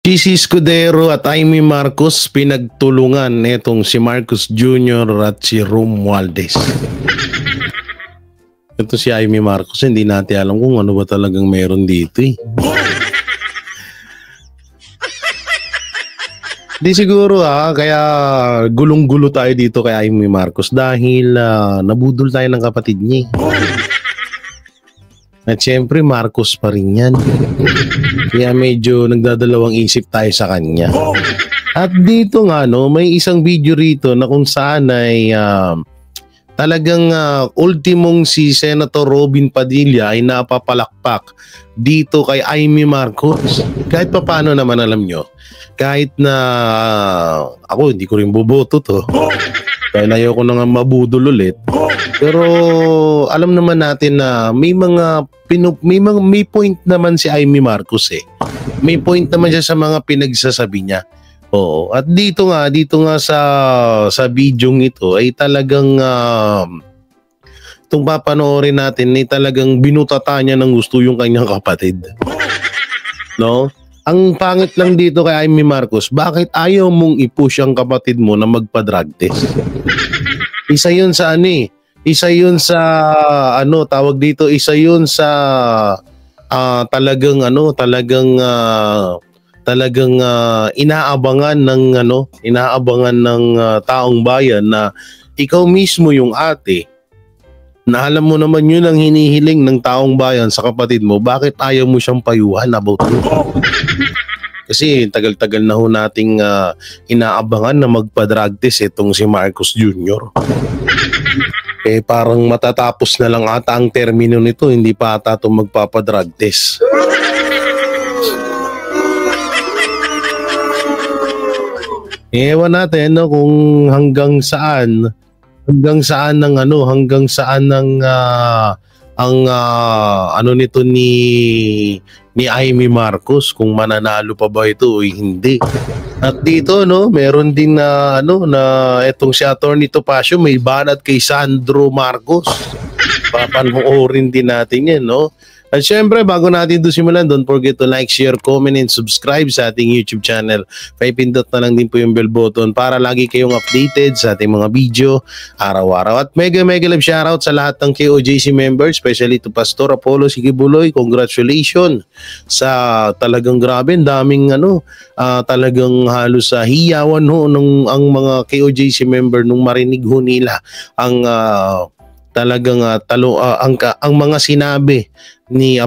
GC Escudero at Amy Marcos pinagtulungan netong si Marcos Jr. at si Romualdez. Ito si Amy Marcos, hindi natin alam kung ano ba talagang meron dito eh. Di siguro kaya gulong-gulo tayo dito kay Amy Marcos dahil nabudol tayo ng kapatid niya. At syempre Marcos pa rin yan. Kaya medyo nagdadalawang isip tayo sa kanya. At dito nga may isang video rito na kung saan ay talagang ultimong si Senator Robin Padilla ay napapalakpak dito kay Amy Marcos. Kahit pa paano naman alam nyo, kahit na ako hindi ko rin boboto to. Kaya ayoko na nga mabudol ulit. Pero alam naman natin na may point naman si Amy Marcos eh. May point naman siya sa mga pinagsasabi niya. Oo. At dito nga sa video ito ay talagang itong papanoorin natin ay talagang binutata niya ng gusto yung kanyang kapatid. No? Ang pangit lang dito kay Amy Marcos, bakit ayaw mong i-push ang kapatid mo na magpa-drug test? Isa yun sa tawag dito, isa yun sa talagang inaabangan ng taong bayan na ikaw mismo yung ate na alam mo naman yun ang hinihiling ng taong bayan sa kapatid mo, bakit ayaw mo siyang payuhan about it? Kasi tagal-tagal na ho nating inaabangan na magpa-drug test itong si Marcos Jr. Parang matatapos na lang ata ang termino nito, hindi pa ata itong magpapa-drug test. Ewan natin kung hanggang saan nito ni Amy Marcos, kung mananalo pa ba ito o hindi. At dito meron din na etong si Attorney Topacio may banat kay Sandro Marcos. Papanoorin din natin yan, At syempre, bago natin ito simulan, don't forget to like, share, comment, and subscribe sa ating YouTube channel. Paipindot na lang din po yung bell button para lagi kayong updated sa ating mga video araw-araw. At mega love shoutout sa lahat ng KOJC members, especially to Pastor Apollo Sigibuloy. Congratulations sa talagang grabe, daming talagang halos sa hiyawan ang mga KOJC member nung marinig ho nila ang talagang ang mga sinabi ni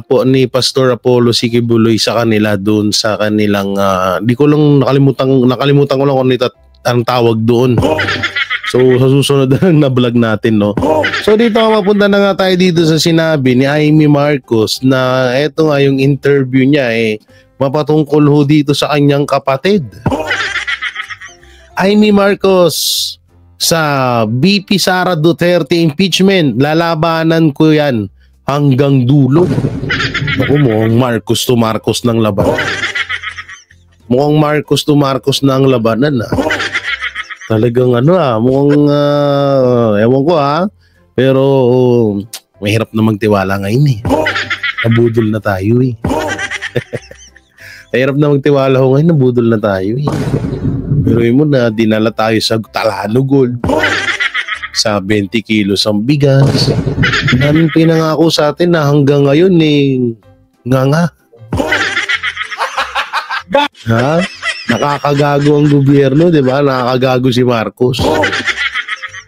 Pastor Apollo Sigibuloy sa kanila doon sa kanilang di ko lang nakalimutan ko lang kung ang tawag doon. So sa susunod na vlog natin, So dito mapunta na nga tayo dito sa sinabi ni Amy Marcos na eto nga yung interview niya mapatungkol ho dito sa kanyang kapatid. Amy Marcos, sa BP Sara Duterte impeachment, lalabanan ko yan hanggang dulo. Ako, mukhang Marcos to Marcos ng labanan. Mukhang Marcos to Marcos ng labanan. Talagang mukhang ewan ko pero mahirap na magtiwala ngayon Nabudol na tayo Mahirap na magtiwala ko ngayon, nabudol na tayo Pero mo na dinala tayo sa Talano Gold. Sa 20 kilos ang bigas. Daming pinangako sa atin na hanggang ngayon nga. Nakakagago ang gobyerno, di ba? Nakakagago si Marcos.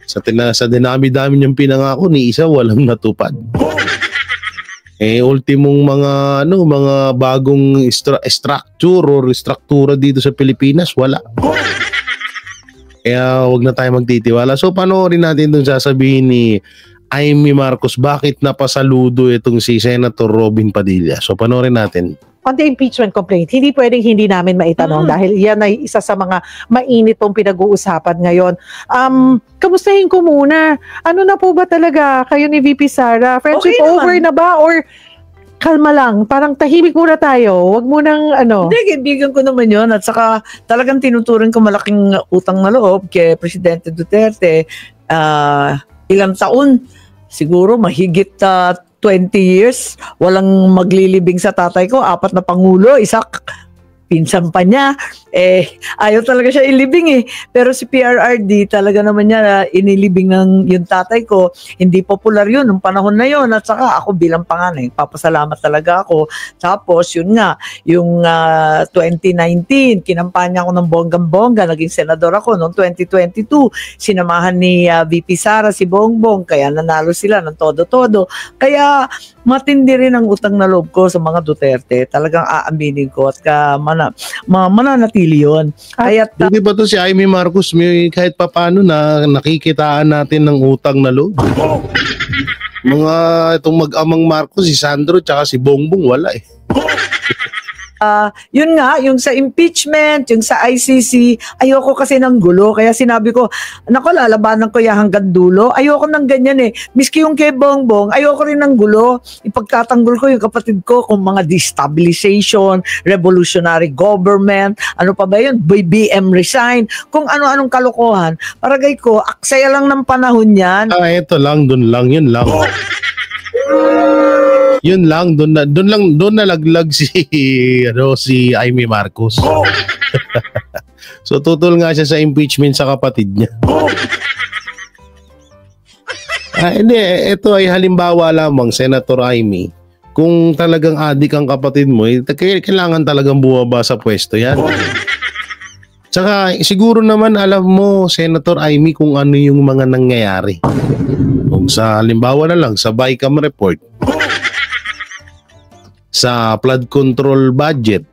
Sa dinami-dami niyang pinangako, ni isa walang natupad. Ultimong mga bagong struktura dito sa Pilipinas, wala. Kaya wag na tayo magtitiwala. So panoorin natin itong sasabihin ni Amy Marcos bakit napasaludo itong si Senator Robin Padilla. So panoorin natin. On the impeachment complaint, hindi pwedeng hindi namin maitanong dahil yan ay isa sa mga mainit pong pinag-uusapan ngayon. Kamustahin ko muna. Ano na po ba talaga kayo ni VP Sara? Friendship okay over na ba? Or kalma lang, parang tahimik muna tayo. Wag mo nang Hindi, kaibigan ko naman yun. At saka talagang tinuturing ko malaking utang na loob kay Presidente Duterte. Ilang taon, siguro mahigit 20 years, walang maglilibing sa tatay ko, 4 na pangulo, isa pinsan pa niya, ayaw talaga siya ilibing Pero si PRRD, talaga naman niya inilibing ng yung tatay ko. Hindi popular yun nung panahon na yun. At saka ako bilang panganay, papasalamat talaga ako. Tapos yun nga, yung 2019, kinampanya ako ng bonggang-bongga, naging senador ako. Noong 2022, sinamahan ni VP Sara si Bongbong, kaya nanalo sila ng todo-todo. Kaya matindi rin ang utang na loob ko sa mga Duterte. Talagang aaminin ko at mananatili yun. Kaya Hindi ba to si Amy Marcos may kahit papano na nakikitaan natin ng utang na loob? Mga itong mag-amang Marcos, si Sandro tsaka si Bongbong wala yun nga, yung sa impeachment, yung sa ICC, ayoko kasi ng gulo. Kaya sinabi ko, nako, lalabanan ko yan hanggang dulo. Ayoko ng ganyan Miski yung kay Bongbong, ayoko rin ng gulo. Ipagtatanggol ko yung kapatid ko kung mga destabilization, revolutionary government, ano pa ba yun, BBM resign, kung ano-anong kalokohan. Paragay ko, aksaya lang ng panahon yan. Ito lang, dun lang, yun lang. Yun lang, doon nalaglag si Amy Marcos. So tutol nga siya sa impeachment sa kapatid niya. Hindi, ito ay halimbawa lamang, Senator Amy. Kung talagang adik ang kapatid mo, kailangan talagang bumaba sa pwesto yan. Tsaka siguro naman alam mo, Senator Amy, kung ano yung mga nangyayari. Kung sa halimbawa na lang, sa BICAM report, sa flood control budget,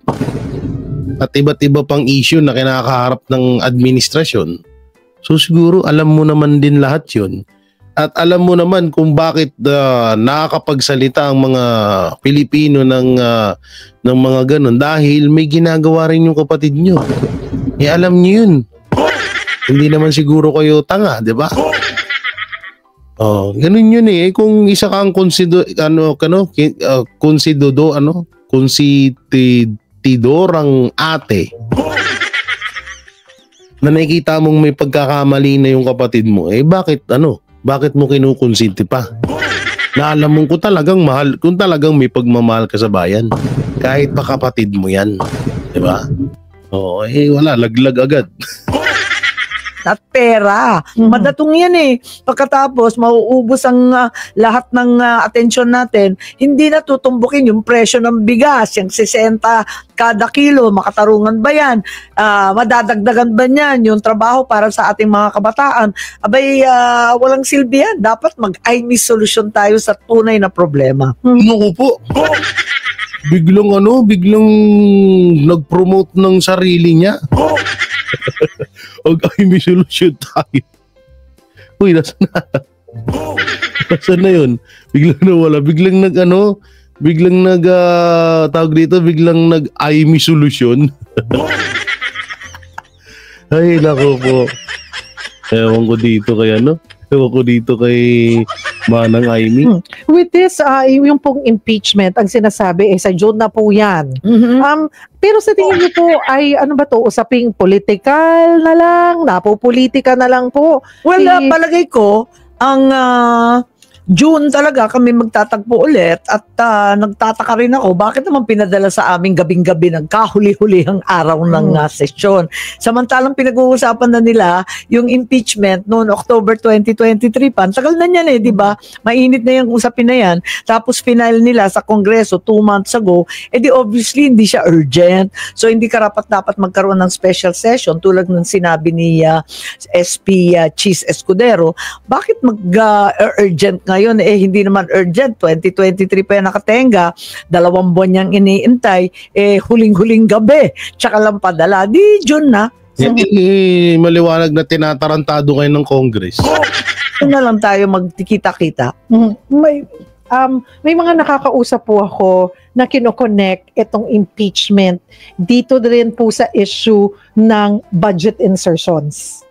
at iba't iba pang issue na kinakaharap ng administrasyon. So siguro alam mo naman din lahat yun. At alam mo naman kung bakit nakakapagsalita ang mga Pilipino ng mga ganun. Dahil may ginagawa rin yung kapatid nyo. Alam nyo yun. Hindi naman siguro kayo tanga, di ba? Oh, ganun yun kung isa kang konsentidorang ate na nakikita mong may pagkakamali na yung kapatid mo, bakit mo kinukonsinti pa? Na alam mong kung talagang may pagmamahal ka sa bayan, kahit pa kapatid mo yan, di ba? Oo, wala, laglag agad. At pera. Madatong yan Pagkatapos, mauubos ang lahat ng atensyon natin, hindi na tutumbukin yung presyo ng bigas, yung 60 kada kilo, makatarungan ba yan? Madadagdagan ba yan yung trabaho para sa ating mga kabataan? Abay, walang silbi yan. Dapat mag-IMI solution tayo sa tunay na problema. Naku po. Biglang nag-promote ng sarili niya. Ay, may solusyon tayo. Uy, nasaan na? Nasaan na yun? Biglang nawala. Biglang nag-ay, may solusyon. Ay, nako po. Ewan ko dito kay Manang Amy. With this, yung pong impeachment, ang sinasabi sa June na po yan. Pero sa tingin niyo po ay ano ba to, usaping political na lang, napopolitika na lang po? Well, palagay ko, ang June talaga kami magtatagpo ulit at nagtataka rin ako bakit naman pinadala sa aming gabing-gabi ng kahuli-hulihang araw ng sesyon. Samantalang pinag-uusapan na nila yung impeachment noong October 2023 pa. Tagal na yan di ba? Mainit na yung usapin na yan. Tapos final nila sa Kongreso 2 months ago, di obviously hindi siya urgent. So hindi karapat-dapat magkaroon ng special session tulad ng sinabi ni SP Cheese Escudero. Bakit mag-urgent ngayon hindi naman urgent, 2023 pa yan nakatenga, 2 buwan niyang iniintay, huling-huling gabi, tsaka lang padala, di June na. Maliwanag na tinatarantado kayo ng Congress. Na lang tayo magkita-kita. May mga nakakausap po ako na kinoconnect itong impeachment dito din po sa issue ng budget insertions.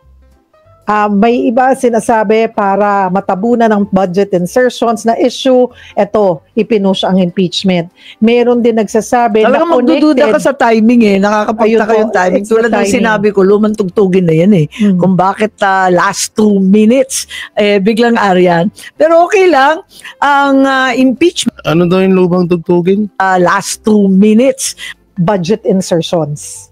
May iba sinasabi para matabunan ng budget insertions na issue, eto, ipinush ang impeachment. Meron din nagsasabi na connected. Magdududa ka sa timing nakakapagtaka yung timing. Tulad ng sinabi ko, lumang tugtugin na yan kung bakit last 2 minutes, biglang Arian. Pero okay lang, ang impeachment. Ano daw yung lumang tugtugin? Last 2 minutes. budget insertions.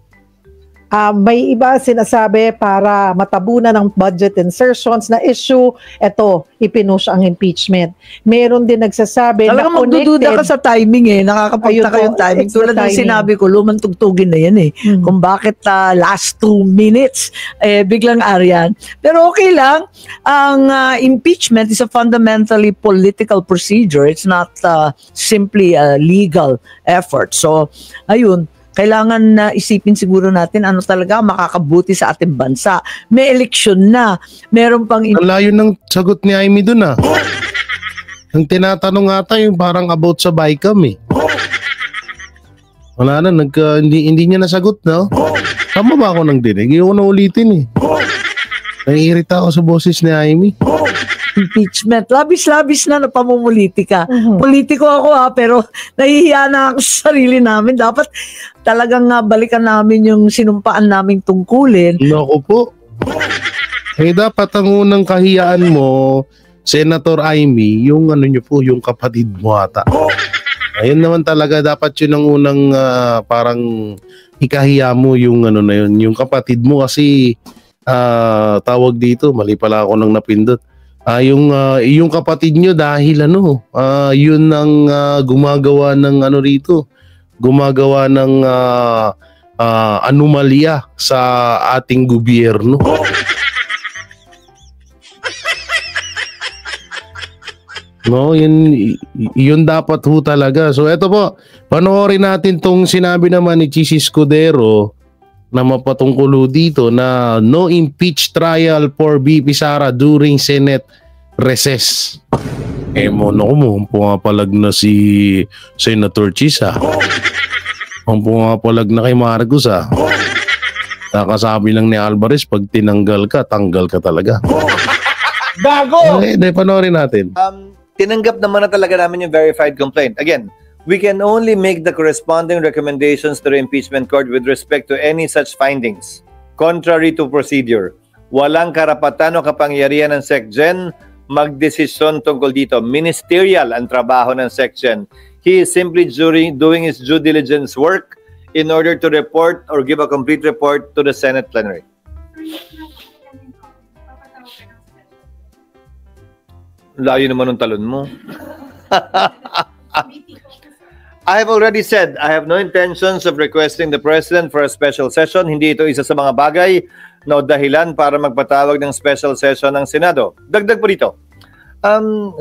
May iba sinasabi para matabunan ng budget insertions na issue, eto, ipinush ang impeachment. Meron din nagsasabi Talagang na magdududa ka connected. sa timing Nakakapagtaka Ayun yung po, timing. it's the Tulad ng timing. sinabi ko, lumang tugtugin na yan Kung bakit last 2 minutes, biglang aryan. Pero okay lang. Ang impeachment is a fundamentally political procedure. It's not simply a legal effort. So, ayun. Kailangan na isipin siguro natin ano talaga makakabuti sa ating bansa. May eleksyon na. Meron pang Ang layo ng sagot ni Amy dun Ang tinatanong ata yung parang about sa BICAM Wala na, hindi niya nasagot Tama ba ako ng dinig? Hindi ko na ulitin Naiirita ako sa boses ni Amy. impeachment. Labis-labis na pamumulitika. Politiko ako pero nahihiya na ako sa sarili namin. Dapat talagang balikan namin yung sinumpaan naming tungkulin. Naku po. Dapat ang unang kahiyaan mo, Senator Amy, yung niyo po, yung kapatid mo ata. Ayun naman talaga, dapat yun ang unang parang ikahiya mo yung na yun, yung kapatid mo kasi tawag dito, mali pala ako nang napindot. Yung kapatid nyo dahil yun ang gumagawa ng rito, gumagawa ng anomalya sa ating gobyerno. No, yun dapat ho talaga. So eto po, panoorin natin tong sinabi naman ni Chis Escudero na mapatungkulo dito na no impeach trial for BP Sara during Senate recess. Pumapalag na si Senator Chis pumapalag na kay Marcos Kakasabi lang ni Alvarez, pag tinanggal ka, tanggal ka talaga. Bago! Panoorin natin. Tinanggap naman na talaga namin yung verified complaint. Again, we can only make the corresponding recommendations to the impeachment court with respect to any such findings. Contrary to procedure, walang karapatan o kapangyarihan ng SecGen magdesisyon tungkol dito. Ministerial ang trabaho ng SecGen. He is simply doing his due diligence work in order to report or give a complete report to the Senate plenary. Layo naman ng talon mo. I have already said, I have no intentions of requesting the President for a special session. Hindi ito isa sa mga bagay na dahilan para magpatawag ng special session ng Senado. Dagdag po dito.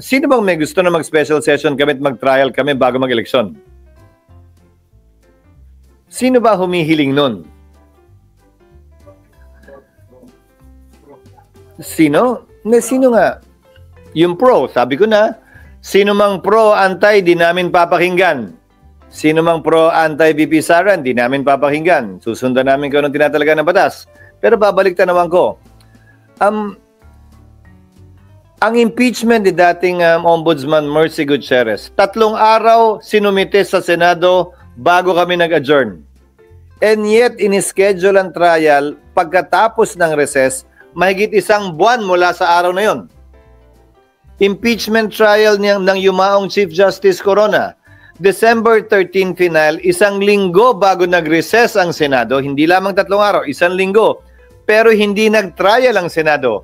Sino bang may gusto na mag-special session kami at mag-trial kami bago mag-eleksyon? Sino ba humihiling nun? Sino? Sino nga? Yung pro, sabi ko na, sino mang pro, anti, di namin papakinggan. Sino mang pro, anti, VP Sara, di namin papakinggan. Susundan namin kung anong tinatalaga ng batas. Pero babalik tanawan ko. Ang impeachment ni dating Ombudsman Mercy Gutierrez, 3 araw sinumite sa Senado bago kami nag-adjourn. And yet, in-schedule ang trial pagkatapos ng recess, mahigit 1 buwan mula sa araw na yon. Impeachment trial ng yumaong Chief Justice Corona, December 13 final, 1 linggo bago nag-recess ang Senado, hindi lamang 3 araw, 1 linggo. Pero hindi nag-trial ang Senado.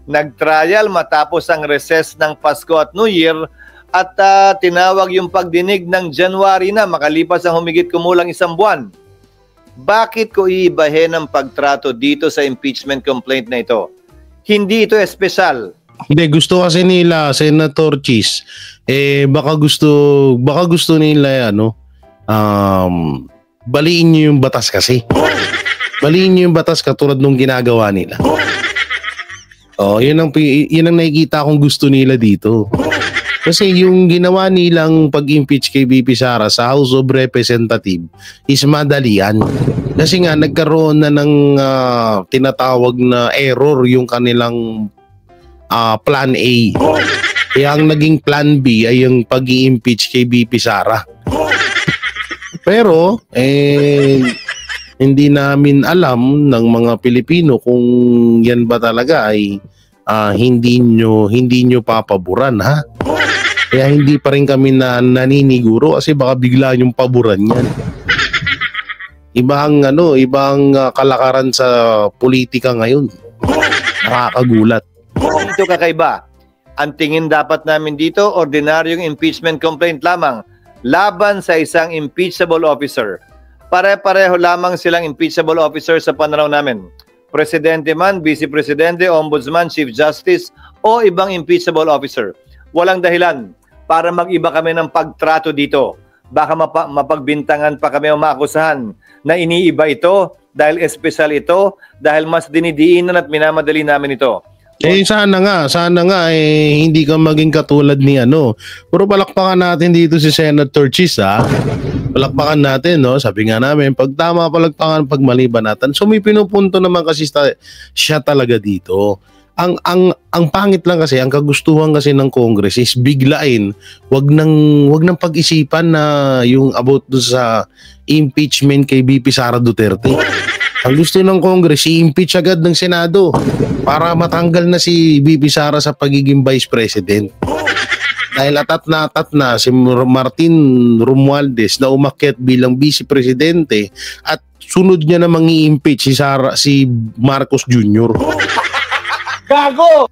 Nag-trial matapos ang recess ng Pasko at New Year at tinawag yung pagdinig ng January na makalipas ang humigit kumulang 1 buwan. Bakit ko iibahin ang pagtrato dito sa impeachment complaint na ito? Hindi ito espesyal. Hindi, gusto kasi nila, Senator Chis, baka gusto nila, baliin nyo yung batas kasi. Baliin nyo yung batas katulad nung ginagawa nila. Yun ang nakikita kong gusto nila dito. Kasi yung ginawa nilang pag-impeach kay BP Sara sa House of Representatives is madalian. Kasi nga, nagkaroon na ng tinatawag na error yung kanilang Plan A. Kaya ang naging Plan B ay yung pag-i-impeach kay BP Sara. Pero, hindi namin alam ng mga Pilipino kung yan ba talaga ay hindi nyo papaboran, ha? Kaya hindi pa rin kami naniniguro kasi baka bigla yung paboran yan. ibang kalakaran sa politika ngayon. Nakakagulat. Ito kakaiba. Ang tingin dapat namin dito, ordinaryong impeachment complaint lamang laban sa isang impeachable officer. Pare-pareho lamang silang impeachable officer sa pananaw namin. Presidente man, Vice Presidente, Ombudsman, Chief Justice o ibang impeachable officer. Walang dahilan para mag-iba kami ng pagtrato dito. Baka mapagbintangan pa kami o maakusahan na iniiba ito dahil espesyal ito, dahil mas dinidiinan at minamadali namin ito. Sana nga hindi ka maging katulad ni Puro palakpakan natin dito si Senator Chis, ha. Palakpakan natin, no. Sabi nga namin, pag tama palakpakan, pag mali banatan. So may pinupunto naman kasi siya talaga dito. Ang pangit lang kasi, ang kagustuhan kasi ng Congress is biglain. Wag nang pag-isipan na yung about do sa impeachment kay VP Sara Duterte. Ang gusto ng Congress, i-impeach agad ng Senado para matanggal na si VP Sara sa pagiging Vice President. Dahil atat na si Martin Romualdez na umakyat bilang Vice Presidente at sunod niya namang i-impeach si Marcos Jr. Gago!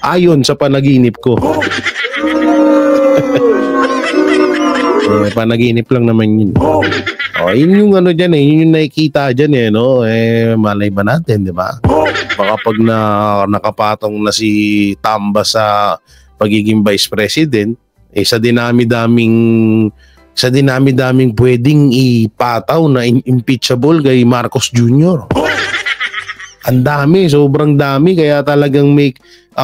Ayon sa panaginip ko. Panaginip lang naman yun. Yun yung dyan yun yung nakikita dyan no? Malay ba natin, di ba? Baka pag nakapatong na si Tamba sa pagiging Vice President, sa dinami-daming pwedeng ipataw na impeachable kay Marcos Jr. Ang dami, sobrang dami, kaya talagang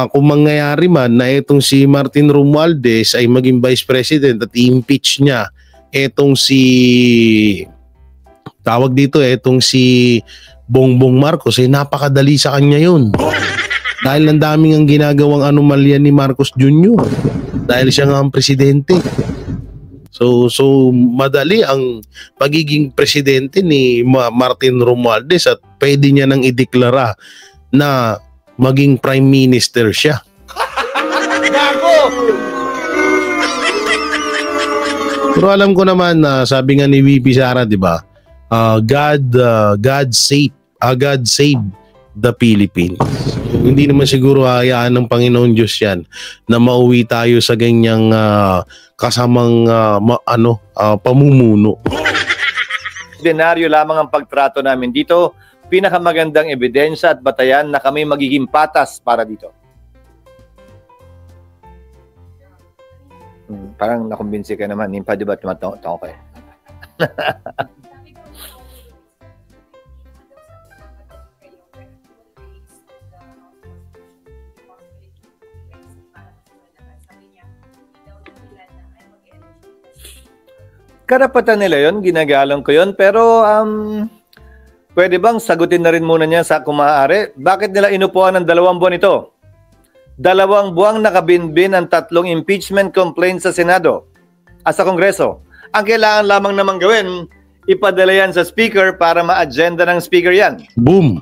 kung mangyayari man na itong si Martin Romualdez ay maging Vice President at i-impeach niya itong itong si Bongbong Marcos, napakadali sa kanya yun. Dahil ang daming ang ginagawang anomalya ni Marcos Jr. Dahil siya nga ang presidente. So madali ang pagiging presidente ni Martin Romualdez at pwede niya nang ideklara na maging prime minister siya. Pero alam ko naman na sabi nga ni VP Sara, di ba? God save the Philippines. Hindi naman siguro hayaan ng Panginoon Diyos yan na mauwi tayo sa ganyang kasamang pamumuno. Ordinaryo lamang ang pagtrato namin dito. Pinakamagandang ebidensya at batayan na kami magiging patas para dito. Parang nakumbinsi ka naman. Hindi pa diba tumatawag ko eh. Karapatan nila yon, ginagalang ko yon, pero pwede bang sagutin na rin muna niya sa kung maaari? Bakit nila inupuan ng 2 buwan ito? 2 buwang nakabinbin ang 3 impeachment complaints sa Senado at sa Kongreso. Ang kailangan lamang naman gawin, ipadala yan sa Speaker para ma-agenda ng Speaker yan. Boom!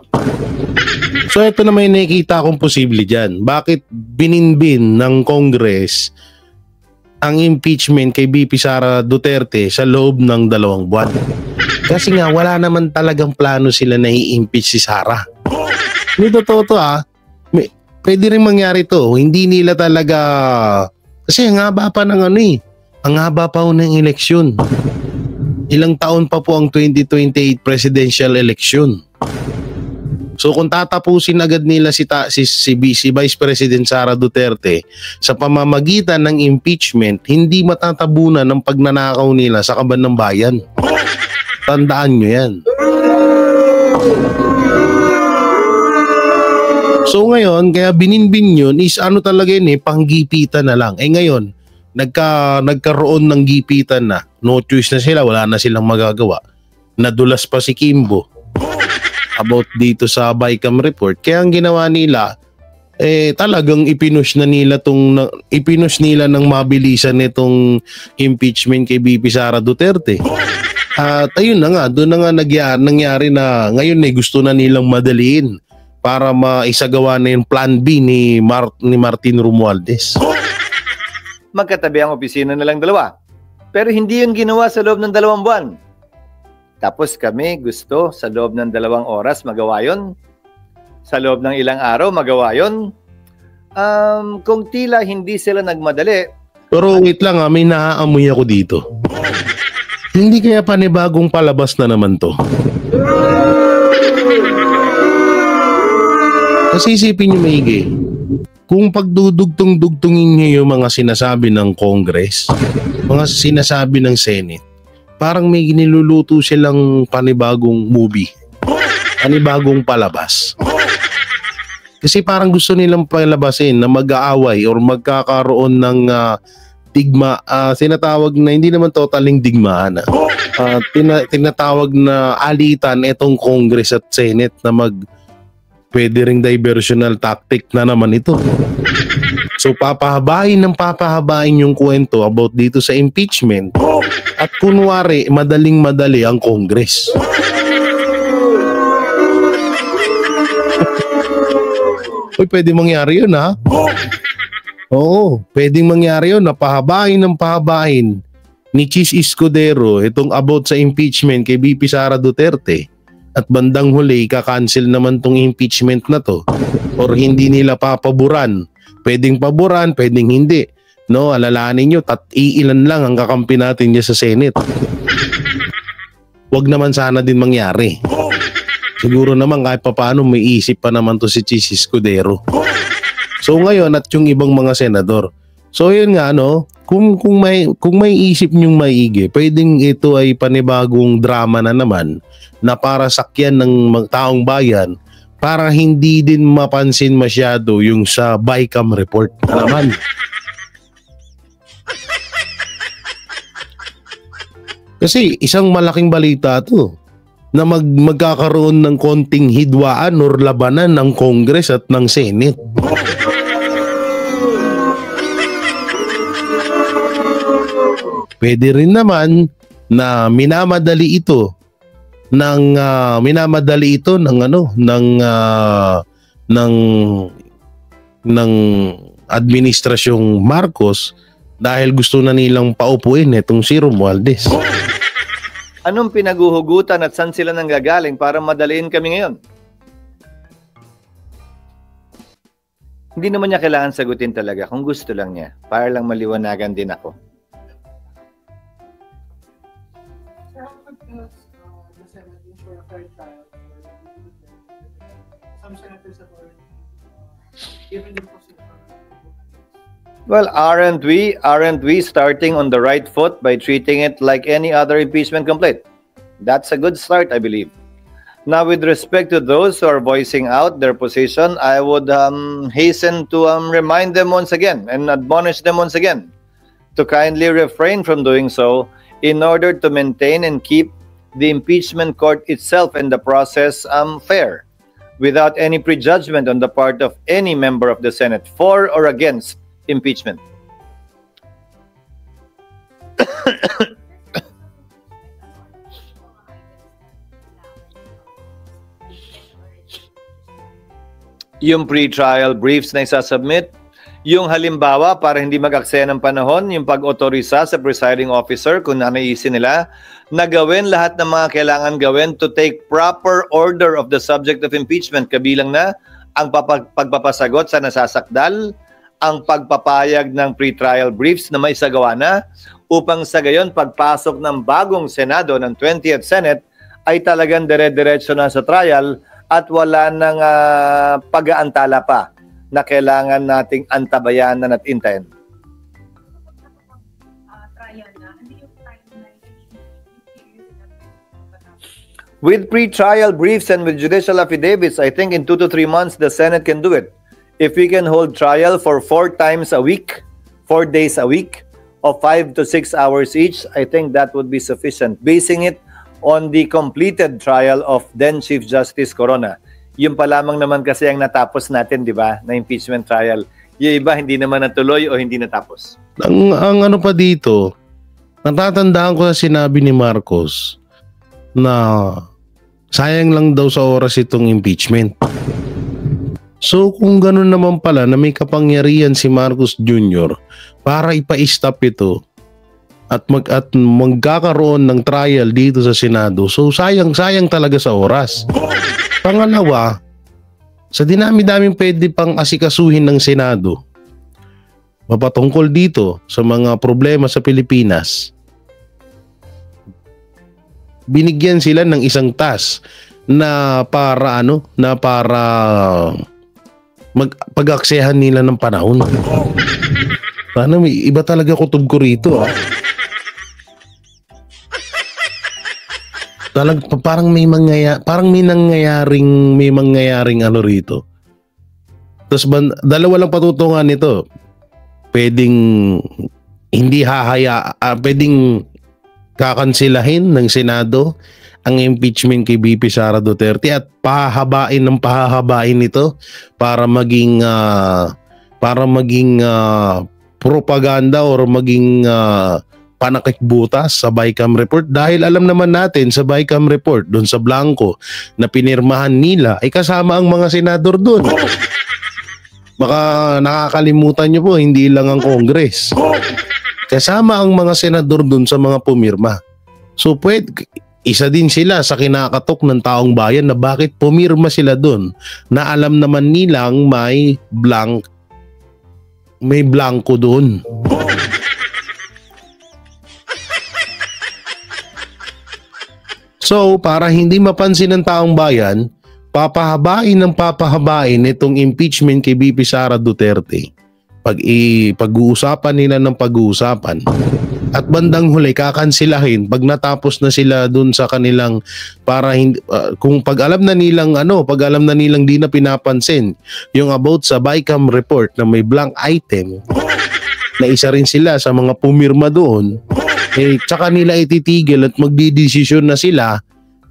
So ito na may nakikita akong posible dyan. Bakit bininbin ng Congress ang impeachment kay VP Sara Duterte sa loob ng 2 buwan? Kasi nga wala naman talagang plano sila na i-impeach si Sara. Hindi totoo to pwede rin mangyari to. Hindi nila talaga, kasi ang haba pa ng ang haba pa ng eleksyon. Ilang taon pa po ang 2028 presidential election. So kung tatapusin agad nila si Vice President Sara Duterte sa pamamagitan ng impeachment, hindi matatabunan ng pagnanakaw nila sa kaban ng bayan. Tandaan nyo yan. So ngayon, kaya bininbin yun is talaga yun panggipitan na lang. Ngayon, nagkaroon ng gipitan na. No choice na sila, wala na silang magagawa. Nadulas pa si Kimbo about dito sa BICAM report. Kaya ang ginawa nila, talagang ipinush nila ng mabilisan nitong impeachment kay VP Sara Duterte. At ayun na nga, doon na nga nangyari na ngayon gusto na nilang madaliin para maisagawa na yung plan B ni Martin Romualdez. Magkatabi ang opisina nilang 2. Pero hindi yun ginawa sa loob ng 2 buwan. Tapos kami gusto sa loob ng 2 oras magawa yon. Sa loob ng ilang araw magawa yon. Kung tila hindi sila nagmadali. Pero wait lang may naaamoy ako dito. Hindi kaya panibagong palabas na naman to? Kasi isipin nyo maigi, kung pagdudugtong-dugtungin nyo yung mga sinasabi ng Congress, mga sinasabi ng Senate, parang may giniluluto silang panibagong movie, panibagong palabas. Kasi parang gusto nilang palabasin na mag-aaway or magkakaroon ng digma, sinatawag na hindi naman totaling digmaan. Tinatawag na alitan itong Congress at Senate na pwede ring diversional tactic na naman ito. So papahabain yung kwento about dito sa impeachment at kunwari madaling-madali ang Congress. Uy, pwede mangyari yun ha? Oo, pwedeng mangyari yun na pahabain ni Chis Escudero itong about sa impeachment kay VP Sara Duterte. At bandang huli, kakancel naman tong impeachment na to. Or hindi nila papaboran. Pwedeng paboran, pwedeng hindi. No, alalahanin nyo, iilan lang ang kakampi natin niya sa Senate. Wag naman sana din mangyari. Siguro naman kahit papaano may isip pa naman to si Chis Escudero. So ngayon at yung ibang mga senador. So yun nga kung may isip nyong maigi, pwedeng ito ay panibagong drama na naman na para sakyan ng taong bayan para hindi din mapansin masyado yung sa BICAM report na naman. Kasi isang malaking balita to na magkakaroon ng konting hidwaan or labanan ng Congress at ng Senate. Pwede rin naman na minamadali ito ng administrasyong Marcos dahil gusto na nilang paupuin itong si Romualdez. Anong pinaguhugutan at saan sila nanggagaling para madaliin kami ngayon? Hindi naman niya kailangan sagutin talaga kung gusto lang niya. Para lang maliwanagan din ako. Well, aren't we starting on the right foot by treating it like any other impeachment complaint? That's a good start, I believe. Now, with respect to those who are voicing out their position, I would hasten to remind them once again and admonish them once again to kindly refrain from doing so in order to maintain and keep the impeachment court itself and the process fair, without any prejudgment on the part of any member of the Senate for or against impeachment. Yung pre-trial briefs na isasubmit, yung halimbawa para hindi mag-aksaya ng panahon, yung pag-otorisa sa presiding officer kung nanaisin nila na gawin lahat ng mga kailangan gawin to take proper order of the subject of impeachment, kabilang na ang pagpapasagot sa nasasakdal, ang pagpapayag ng pre-trial briefs na may sagawa na, upang sa gayon pagpasok ng bagong Senado ng 20th Senate ay talagang dire-diretso na sa trial at wala nang pag-aantala pa na kailangan nating antabayanan at intayin. With pre-trial briefs and with judicial affidavits, I think in 2 to 3 months, the Senate can do it. If we can hold trial for 4 times a week, 4 days a week, of 5 to 6 hours each, I think that would be sufficient. Basing it on the completed trial of then Chief Justice Corona. Yung pa lamang naman kasi ang natapos natin, di ba, na impeachment trial. Yung iba, hindi naman natuloy o hindi natapos. Ang ano pa dito, natatandaan ko na sinabi ni Marcos na sayang lang daw sa oras itong impeachment. So kung gano'n naman pala na may kapangyarihan si Marcos Jr. para ipa-stop ito, at magkakaroon ng trial dito sa Senado. So sayang talaga sa oras. Pangalawa, sa dinami-daming pwede pang asikasuhin ng Senado mapatungkol dito sa mga problema sa Pilipinas, binigyan sila ng isang task na para pag-aksehan nila ng panahon. Paano, may iba talaga kutob ko rito. Parang may mangyayaring ano rito. Tapos dalawa lang patutungan nito. Pwedeng pwedeng kakansilahin ng Senado ang impeachment kay VP Sara Duterte at pahahabain ito para maging propaganda or maging panakikbutas sa BICAM report, dahil alam naman natin sa BICAM report doon sa blanco na pinirmahan nila ay kasama ang mga senador doon. Baka nakakalimutan nyo po, hindi lang ang Congress. Kasama ang mga senador doon sa mga pumirma. So isa din sila sa kinakatok ng taong bayan na bakit pumirma sila doon na alam naman nilang may blanco doon. So, para hindi mapansin ng taong bayan, papahabain itong impeachment kay VP Sara Duterte. Pag-uusapan nila ng pag-uusapan. At bandang huli, kakansilahin pag natapos na sila dun sa kanilang kung pag alam na nilang di na pinapansin yung about sa BICAM report na may blank item na isa rin sila sa mga pumirma doon, tsaka nila ititigil at magdidesisyon na sila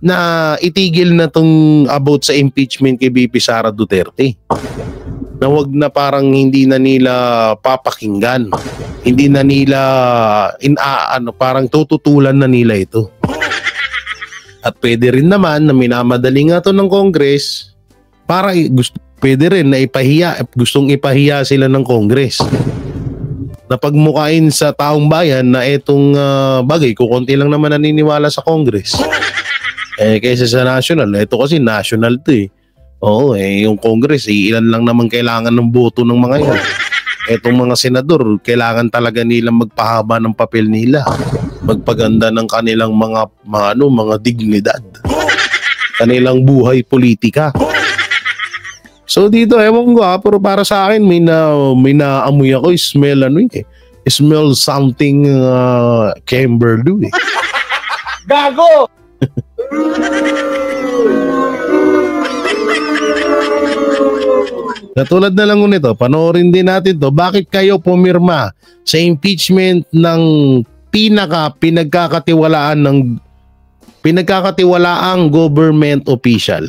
na itigil na tong about sa impeachment kay VP Sara Duterte. Na wag na parang hindi na nila papakinggan. Hindi na nila parang tututulan na nila ito. At pwede rin naman na minamadali nga to ng Congress para pwede rin na gustong ipahiya sila ng Congress. Na pagmukain sa taong bayan na itong bagay, kukunti lang naman naniniwala sa Congress. Kaysa sa national, ito kasi national to eh. Oo, yung Congress, ilan lang naman kailangan ng boto ng mga yan. Etong mga senador, kailangan talaga nilang magpahaba ng papel nila. Magpaganda ng kanilang mga dignidad. Kanilang buhay politika. So dito, ewan ko pero para sa akin, may naamoy ako, smell something Camberdew eh. Gago! Katulad na lang nito, panoorin din natin to. Bakit kayo pumirma sa impeachment ng pinagkakatiwalaang government official?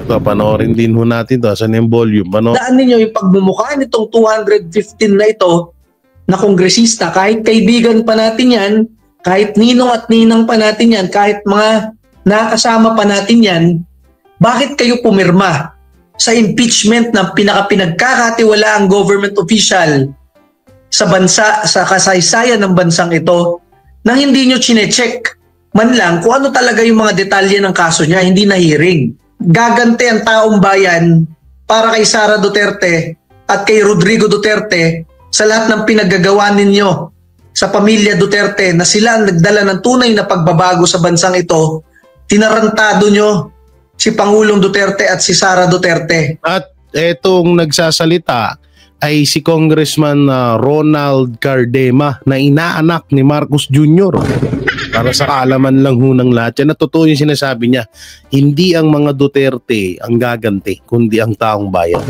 Ito, panoorin din ho natin to. Saan yung volume? Daan ninyo yung pagmumukha nitong 215 na ito na kongresista, kahit kaibigan pa natin yan, kahit ninong at ninang pa natin yan, kahit mga nakasama pa natin yan, bakit kayo pumirma sa impeachment ng pinagkakatiwalaang government official sa bansa, sa kasaysayan ng bansang ito, nang hindi nyo chinecheck man lang kung ano talaga yung mga detalye ng kaso niya, hindi na hearing. Gaganti ang taong bayan para kay Sara Duterte at kay Rodrigo Duterte sa lahat ng pinaggagawa ninyo sa pamilya Duterte na sila ang nagdala ng tunay na pagbabago sa bansang ito. Tinarantado nyo si Pangulong Duterte at si Sara Duterte. At etong nagsasalita ay si Congressman Ronald Cardema na inaanak ni Marcos Jr. Para sa kaalaman lang ho ng lahat yan, totoo yung sinasabi niya, hindi ang mga Duterte ang gaganti, kundi ang taong bayan.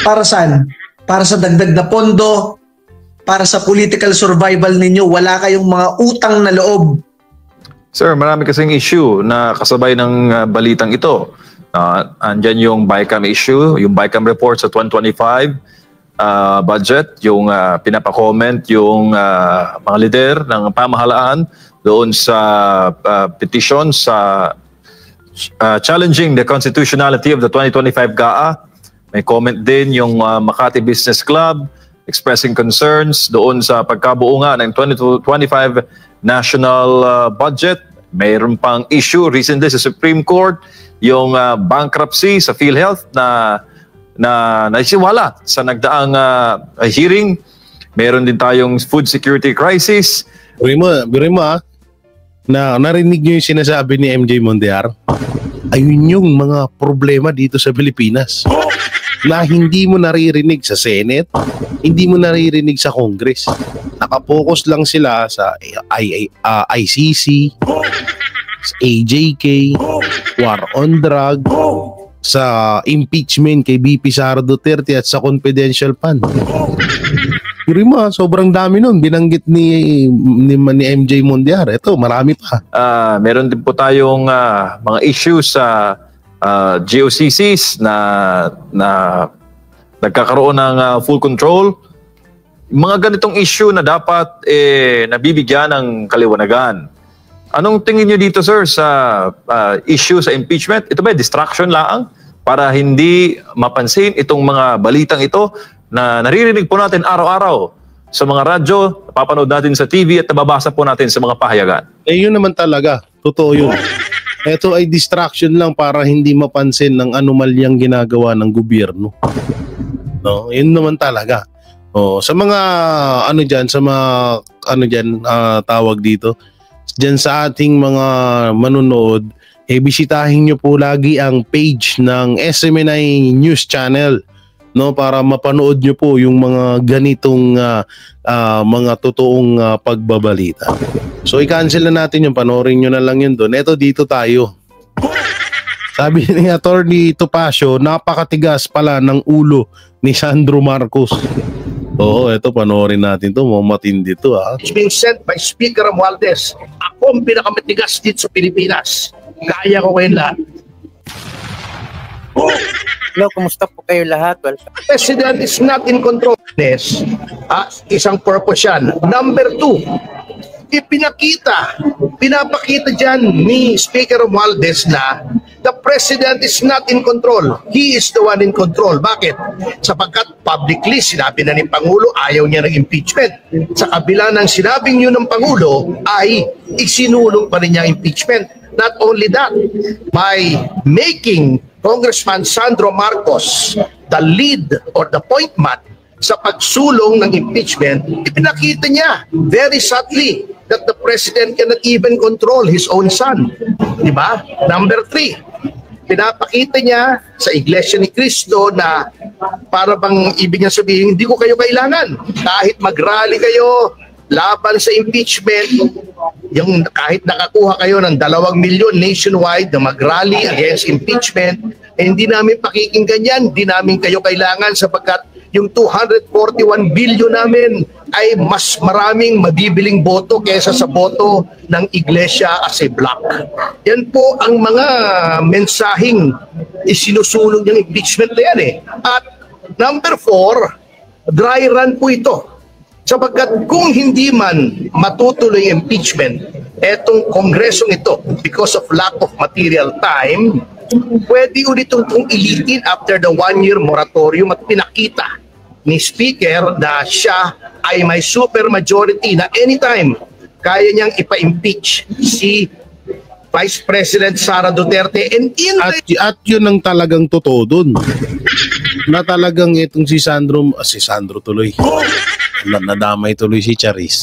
Para saan? Para sa dagdag na pondo, para sa political survival ninyo, wala kayong mga utang na loob. Sir, marami kasing issue na kasabay ng balitang ito. Andyan yung BICAM issue, yung BICAM report sa 2025 budget, yung pinapa-comment yung mga leader ng pamahalaan doon sa petition sa challenging the constitutionality of the 2025 GAA. May comment din yung Makati Business Club expressing concerns doon sa pagkabuo nga ng 2025 national budget. Mayroon pang issue recently sa Supreme Court, yung bankruptcy sa PhilHealth na naisiwala sa nagdaang hearing. Meron din tayong food security crisis. Biro mo na narinig nyo yung sinasabi ni MJ Mondear? Ayun yung mga problema dito sa Pilipinas na hindi mo naririnig sa Senate, hindi mo naririnig sa Congress. Nakapokus lang sila sa ICC, sa AJK, war on drug, sa impeachment kay BP Sara Duterte at sa confidential fund. Pero sobrang dami nun binanggit ni MJ Mondear. Ito, marami pa. Meron din po tayong mga issues sa GOCCs na nagkakaroon ng full control. Mga ganitong issue na dapat nabibigyan ng kaliwanagan. Anong tingin niyo dito, sir, sa issue sa impeachment? Ito ba distraction lang para hindi mapansin itong mga balitang ito na naririnig po natin araw-araw sa mga radyo, napapanood natin sa TV at nababasa po natin sa mga pahayagan? Yun naman talaga. Totoo yun. Ito ay distraction lang para hindi mapansin ng anomalyang ginagawa ng gobyerno. No, yun naman talaga. Sa mga tawag dito, diyan sa ating mga manonood, bisitahin nyo po lagi ang page ng SMNI News Channel, no, para mapanood nyo po yung mga ganitong mga totoong pagbabalita. So i-cancel na natin yung panoorin nyo na lang yun doon. Eto, dito tayo. Sabi ni Attorney Topacio, napakatigas pala ng ulo ni Sandro Marcos. Oo, eto, panoorin natin to. Matindi to, It's being sent by Speaker Romualdez. Ako ang pinakamatigas dito sa Pilipinas. Kaya ko kayo lahat. Hello, kumusta po kayo lahat? Welcome. President is not in control. Isang purpose yan. Number 2, pinapakita dyan ni Speaker Romualdez na the President is not in control. He is the one in control. Bakit? Sapagkat publicly sinabi na ni Pangulo ayaw niya ng impeachment. Sa kabila ng sinabing yun ng Pangulo ay isinulong pa rin niya impeachment. Not only that, by making Congressman Sandro Marcos the lead or the point man sa pagsulong ng impeachment, ipinakita niya very subtly that the President cannot even control his own son. Diba? Number 3, pinapakita niya sa Iglesia ni Cristo na para bang ibig niya sabihin, hindi ko kayo kailangan. Kahit mag-rally kayo laban sa impeachment, yung kahit nakakuha kayo ng 2 milyon nationwide na mag-rally against impeachment, hindi namin pakikinggan yan, hindi namin kayo kailangan sapagkat yung 241 billion namin ay mas maraming mabibiling boto kaysa sa boto ng Iglesia as a block. Yan po ang mga mensaheng isinusulong ng impeachment na yan At number 4, dry run po ito. Sapagkat kung hindi man matutuloy impeachment, etong kongresong ito, because of lack of material time, pwede ulit itong ilitin after the 1-year moratorium at pinakita ni Speaker na siya ay may super majority na anytime kaya niyang ipa-impeach si Vice President Sara Duterte. At yun ang talagang totoo dun. Na talagang itong si Sandro tuloy. Nadamay tuloy si Charis.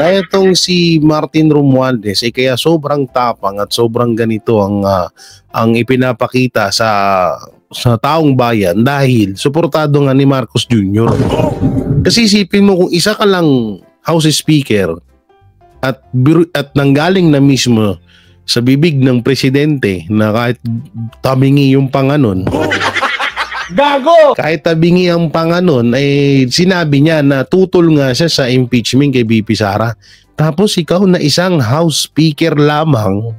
Na itong si Martin Romualdez kaya sobrang tapang at sobrang ganito ang ipinapakita sa taong bayan dahil suportado nga ni Marcos Jr. Kasi isipin mo kung isa ka lang House Speaker at nanggaling na mismo sa bibig ng presidente na kahit tabingi yung panganon, Gago! kahit tabingi ang panganon, sinabi niya na tutol nga siya sa impeachment kay BP Sara. Tapos ikaw na isang House Speaker lamang,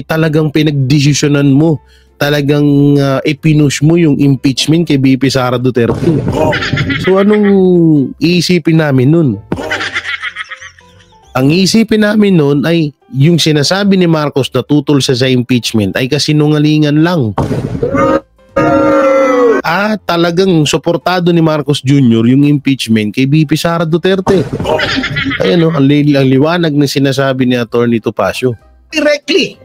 talagang pinagdesisyonan mo, talagang ipinush mo yung impeachment kay BP Sara Duterte. So anong iisipin namin nun? Ang iisipin namin nun ay yung sinasabi ni Marcos na tutol siya sa impeachment ay kasinungalingan lang. Talagang suportado ni Marcos Jr. yung impeachment kay VP Sara Duterte. Ayan, ang liwanag na sinasabi ni Attorney Topacio. Directly,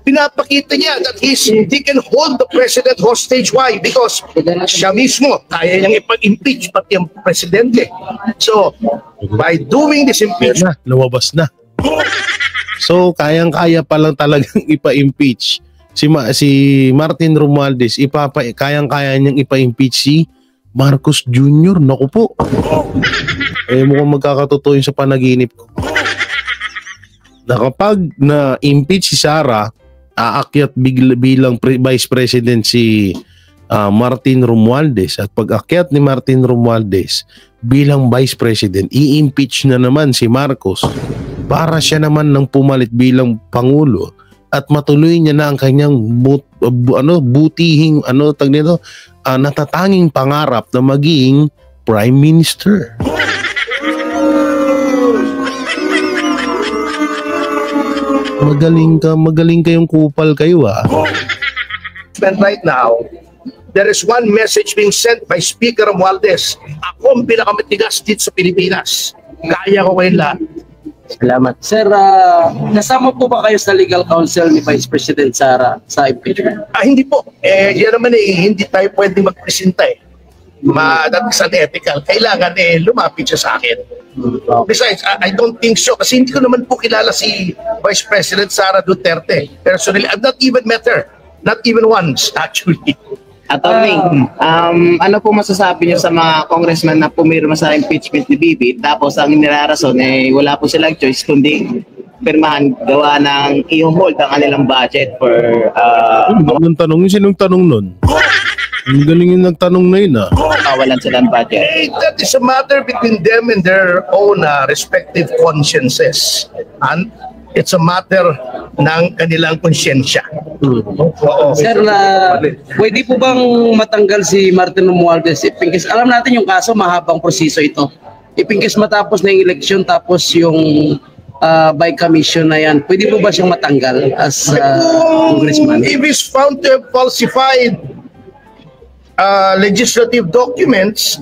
pinapakita niya that he can hold the president hostage. Why? Because siya mismo, kaya niyang ipag-impeach pati ang presidente. So, by doing this impeachment, Lumabas na. So, kayang-kaya pa lang talagang ipa-impeach si Martin Romualdez, kayang-kaya niyang ipa-impeach si Marcos Jr. Naku po. Mukhang magkakatotoo yun sa panaginip ko. Na kapag na-impeach si Sara, aakyat bilang Vice President si Martin Romualdez. At pag akyat ni Martin Romualdez bilang Vice President, i-impeach na naman si Marcos para siya naman nang pumalit bilang Pangulo at matuloy niya na ang kanyang natatanging pangarap na maging Prime Minister. Magaling kayong kupal kayo right now, there is one message being sent by Speaker Romualdez. Ako ang pinakamatigas dito sa Pilipinas. Kaya ko kayo lahat. Salamat. Sir, kasama po ba kayo sa legal counsel ni Vice President Sara sa impeachment? Hindi po. Yan naman hindi tayo pwedeng magpresenta that is unethical. Kailangan lumapit siya sa akin. Besides, I don't think so. Kasi hindi ko naman po kilala si Vice President Sara Duterte. Personally, I've not even met her. Not even once, actually. Attorney, ano po masasabi niyo sa mga congressman na pumirma sa impeachment ni Bibi tapos ang nilarason wala po silang choice kundi pirmahan gawa ng i-hold ang kanilang budget for sinong tanong nun? Ang galing yung nagtanong na yun kawalan silang budget. That is a matter between them and their own respective consciences. And it's a matter ng kanilang konsyensya. Sir, pwede po bang matanggal si Martin Romualdez? Ipingkis, alam natin yung kaso, mahabang proseso ito. Ipingkis matapos na yung eleksyon, tapos yung by commission na yan, pwede po ba siyang matanggal as congressman? If he's found to have falsified legislative documents,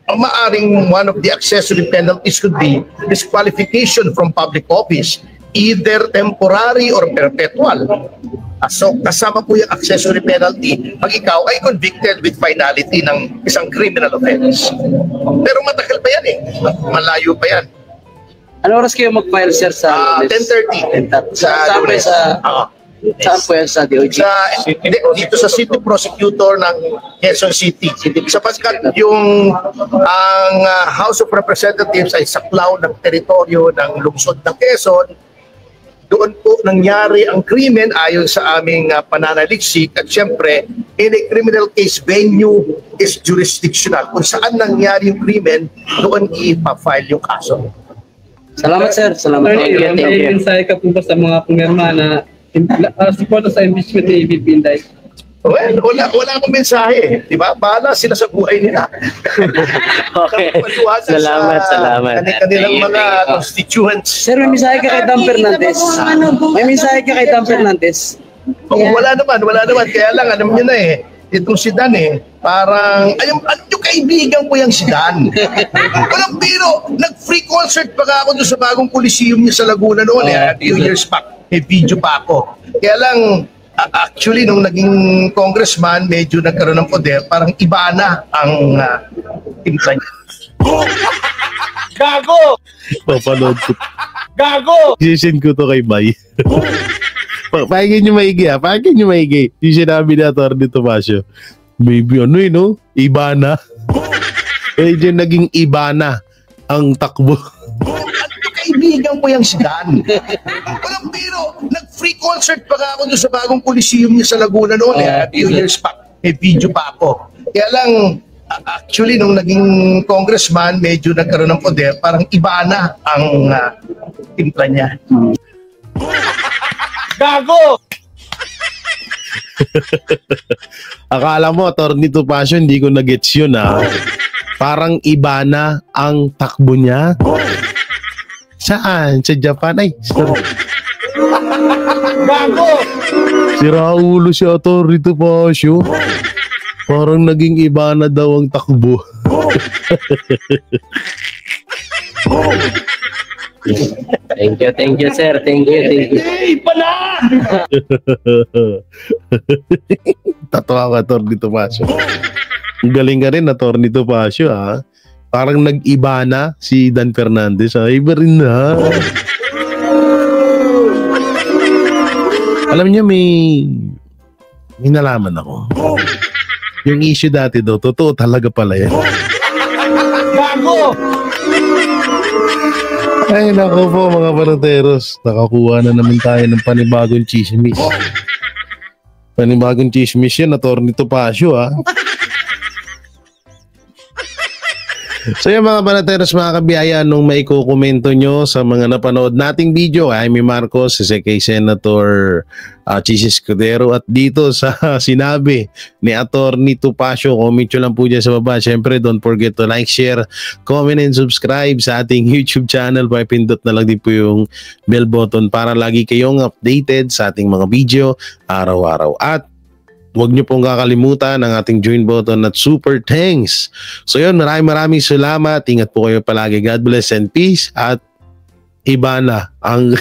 maaring one of the accessory penalties could be disqualification from public office, either temporary or perpetual. So kasama po yung accessory penalty pag ikaw ay convicted with finality ng isang criminal offense. Pero matagal pa yan malayo pa yan. Ano oras kayo mag-file, sir, sa 10:30 saan po yan sa DOJ? Dito sa City Prosecutor ng Quezon City. Sapagkat ang House of Representatives ay saklaw ng teritoryo ng lungsod ng Quezon, doon po nangyari ang krimen ayon sa aming pananaliksik at syempre in a criminal case venue is jurisdictional. Kung saan nangyari yung krimen, doon ipa-file yung kaso. Salamat, sir. Salamat. May mensahe ka po ba sa mga pumirma na support sa impeachment ni VP Inday? Well, wala akong mensahe. Diba? Bahala sila sa buhay nila. Okay. Salamat. Kanilang mga constituents. Sir, may mensahe ka kay Dan Fernandez. May mensahe ka kay Dan Fernandez. Wala naman. Kaya lang, alam niyo na itong si Dan parang, yung kaibigan ko yung si Dan. Walang biro, nag-free concert pa ako doon sa bagong Coliseum niya sa Laguna noon, a few years back. May video pa ako. Kaya lang, actually, nung naging congressman, medyo nagkaroon ng poder, parang iba na ang timpla niya. Gago! Papanood ko. Gago! Isisend ko to kay Bay. Pakinggan nyo maigi. Yung sinabi ni Atty. Topacio. Maybe iba na. Medyo naging iba na ang takbo. Kaibigan ko yung si Dan. Walang biro, nag-free concert pa ako doon sa bagong Coliseum niya sa Laguna noon, a few years back. May video pa ako. Kaya lang, actually, nung naging congressman, medyo nagkaroon ng poder, parang iba na ang timpla niya. Gago! Akala mo, Atty. Topacio, hindi ko na-gets yun Parang iba na ang takbo niya. Saan? Sa Japan? Ay, sorry. Gago! Sira ulo si Atty. Topacio. Parang naging iba na daw ang takbo. Thank you, sir. Thank you. Tatawa ka, Atty. Topacio. Galing ka rin, Atty. Topacio, ha? Parang nag-iba na si Dan Fernandez, ha? Iba rin na. Alam niyo, may nalaman ako. Yung issue dati daw, totoo talaga pala yan. Gago! Ay, nako po mga Banateros. Nakakuha na naman tayo ng panibagong chismis. Panibagong chismis yan, Atty. Topacio, ha? So yung mga Banateros, mga kabiyaya, nung may kukomento nyo sa mga napanood nating video, Jaime Marcos, si kay Senator Chis Escudero, at dito sa sinabi ni Atty. Topacio, comment nyo lang po dyan sa baba. Siyempre, don't forget to like, share, comment, and subscribe sa ating YouTube channel. Pindot na lang din po yung bell button para lagi kayong updated sa ating mga video araw-araw. At huwag niyo pong kakalimutan ang ating join button at super thanks. So yun, maraming salamat. Ingat po kayo palagi. God bless and peace. At iba na ang...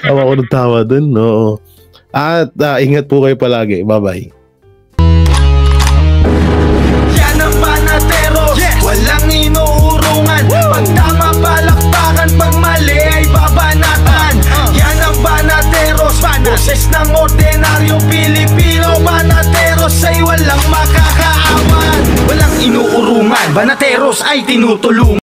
Tawa ko ng tawa dun, no? At ingat po kayo palagi. Bye-bye. Yan ang Banateros, walang inuurungan. Pag tama palakpakan, pag mali ay babanatan. Yan ang Banateros, boses ng ordinaryong Pilipino. Banateros ay walang makakaawan. Walang inuurungan, Banateros ay tinutulungan.